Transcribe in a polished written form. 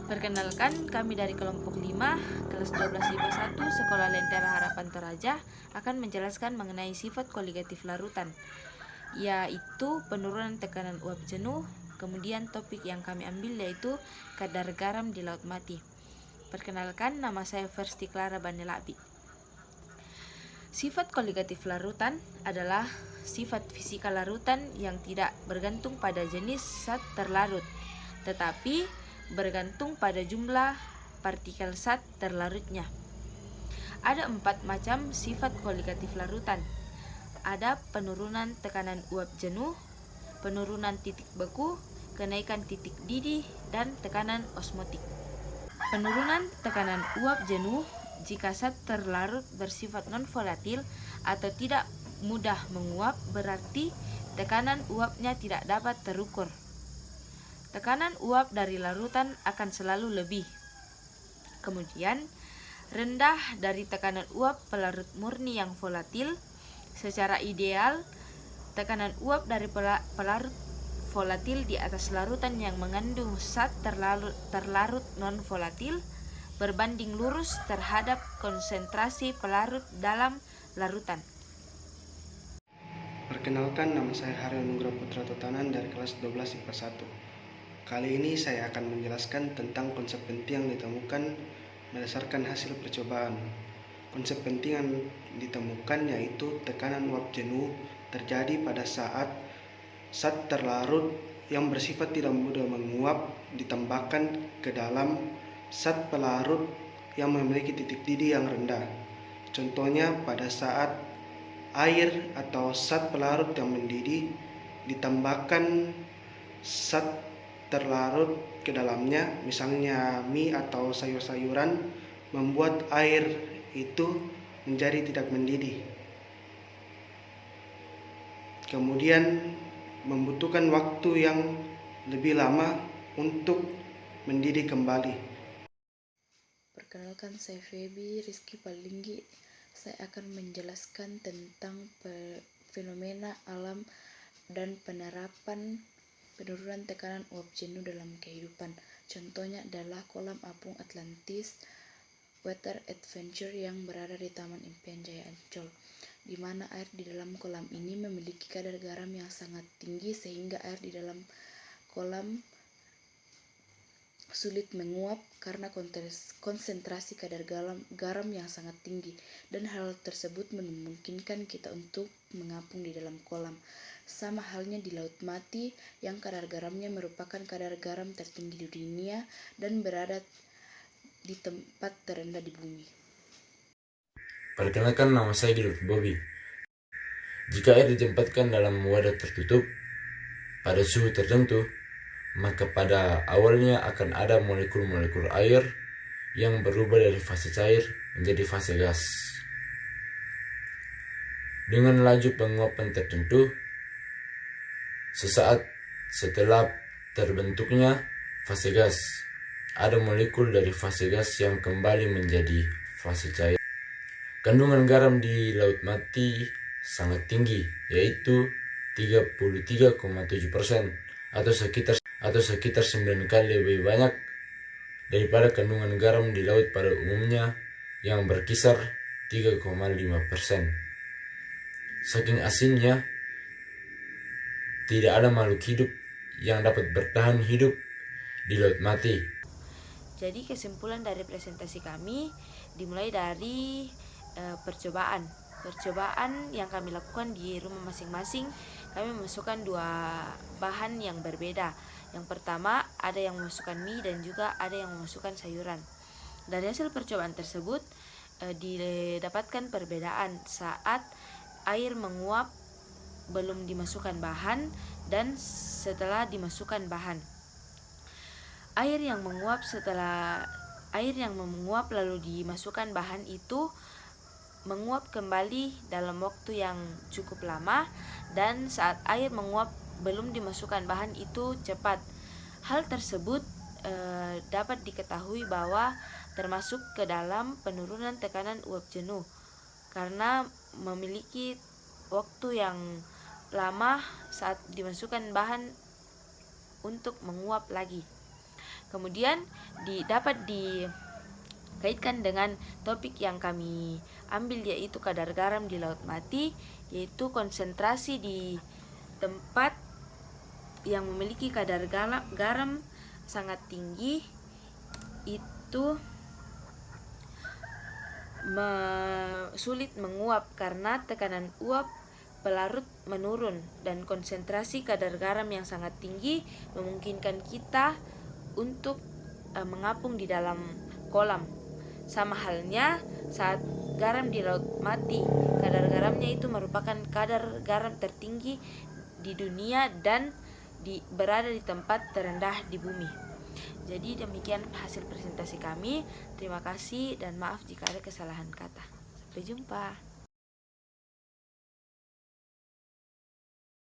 Perkenalkan, kami dari kelompok 5, kelas 12 IPA 1, Sekolah Lentera Harapan Toraja akan menjelaskan mengenai sifat koligatif larutan, yaitu penurunan tekanan uap jenuh. Kemudian topik yang kami ambil yaitu kadar garam di laut mati. Perkenalkan, nama saya Versti Clara Banelabi. Sifat koligatif larutan adalah sifat fisika larutan yang tidak bergantung pada jenis zat terlarut, tetapi bergantung pada jumlah partikel zat terlarutnya. Ada 4 macam sifat koligatif larutan. Ada penurunan tekanan uap jenuh, penurunan titik beku, kenaikan titik didih, dan tekanan osmotik. Penurunan tekanan uap jenuh jika zat terlarut bersifat non-volatil atau tidak mudah menguap, berarti tekanan uapnya tidak dapat terukur. Tekanan uap dari larutan akan selalu lebih. Kemudian, rendah dari tekanan uap pelarut murni yang volatil. Secara ideal, tekanan uap dari pelarut volatil di atas larutan yang mengandung zat terlarut non-volatil berbanding lurus terhadap konsentrasi pelarut dalam larutan. Perkenalkan, nama saya Haryo Nugroho Putra Totanan dari kelas 12 IPA 1. Kali ini saya akan menjelaskan tentang konsep penting yang ditemukan berdasarkan hasil percobaan. Konsep penting yang ditemukan yaitu tekanan uap jenuh terjadi pada saat zat terlarut yang bersifat tidak mudah menguap ditambahkan ke dalam zat pelarut yang memiliki titik didih yang rendah. Contohnya pada saat air atau zat pelarut yang mendidih ditambahkan zat terlarut ke dalamnya, misalnya mie atau sayur-sayuran, membuat air itu menjadi tidak mendidih. Kemudian membutuhkan waktu yang lebih lama untuk mendidih kembali. Perkenalkan, saya Feby Rizky Palinggi. Saya akan menjelaskan tentang fenomena alam dan penerapan penurunan tekanan uap jenuh dalam kehidupan. Contohnya adalah kolam apung Atlantis Water Adventure yang berada di Taman Impian Jaya Ancol, di mana air di dalam kolam ini memiliki kadar garam yang sangat tinggi sehingga air di dalam kolam sulit menguap karena konsentrasi kadar garam yang sangat tinggi, dan hal tersebut memungkinkan kita untuk mengapung di dalam kolam. Sama halnya di laut mati yang kadar garamnya merupakan kadar garam tertinggi di dunia dan berada di tempat terendah di bumi. Perkenalkan, nama saya Gilbert Bobby. Jika air ditempatkan dalam wadah tertutup pada suhu tertentu, maka pada awalnya akan ada molekul-molekul air yang berubah dari fase cair menjadi fase gas. Dengan laju penguapan tertentu, sesaat setelah terbentuknya fase gas, ada molekul dari fase gas yang kembali menjadi fase cair. Kandungan garam di laut mati sangat tinggi, yaitu 33,7% atau sekitar 9 kali lebih banyak daripada kandungan garam di laut pada umumnya yang berkisar 3,5%. Saking asinnya, tidak ada makhluk hidup yang dapat bertahan hidup di laut mati. Jadi kesimpulan dari presentasi kami dimulai dari percobaan yang kami lakukan di rumah masing-masing. Kami memasukkan 2 bahan yang berbeda. Yang pertama, ada yang memasukkan mie dan juga ada yang memasukkan sayuran. Dari hasil percobaan tersebut didapatkan perbedaan saat air menguap belum dimasukkan bahan dan setelah dimasukkan bahan. Air yang menguap lalu dimasukkan bahan itu menguap kembali dalam waktu yang cukup lama, dan saat air menguap belum dimasukkan bahan itu cepat. Hal tersebut dapat diketahui bahwa termasuk ke dalam penurunan tekanan uap jenuh karena memiliki waktu yang lama saat dimasukkan bahan untuk menguap lagi. Kemudian dapat dikaitkan dengan topik yang kami ambil, yaitu kadar garam di laut mati, yaitu konsentrasi di tempat yang memiliki kadar garam sangat tinggi itu sulit menguap karena tekanan uap pelarut menurun, dan konsentrasi kadar garam yang sangat tinggi memungkinkan kita untuk mengapung di dalam kolam. Sama halnya saat garam di laut mati, kadar garamnya itu merupakan kadar garam tertinggi di dunia dan berada di tempat terendah di bumi. Jadi demikian hasil presentasi kami. Terima kasih dan maaf jika ada kesalahan kata. Sampai jumpa.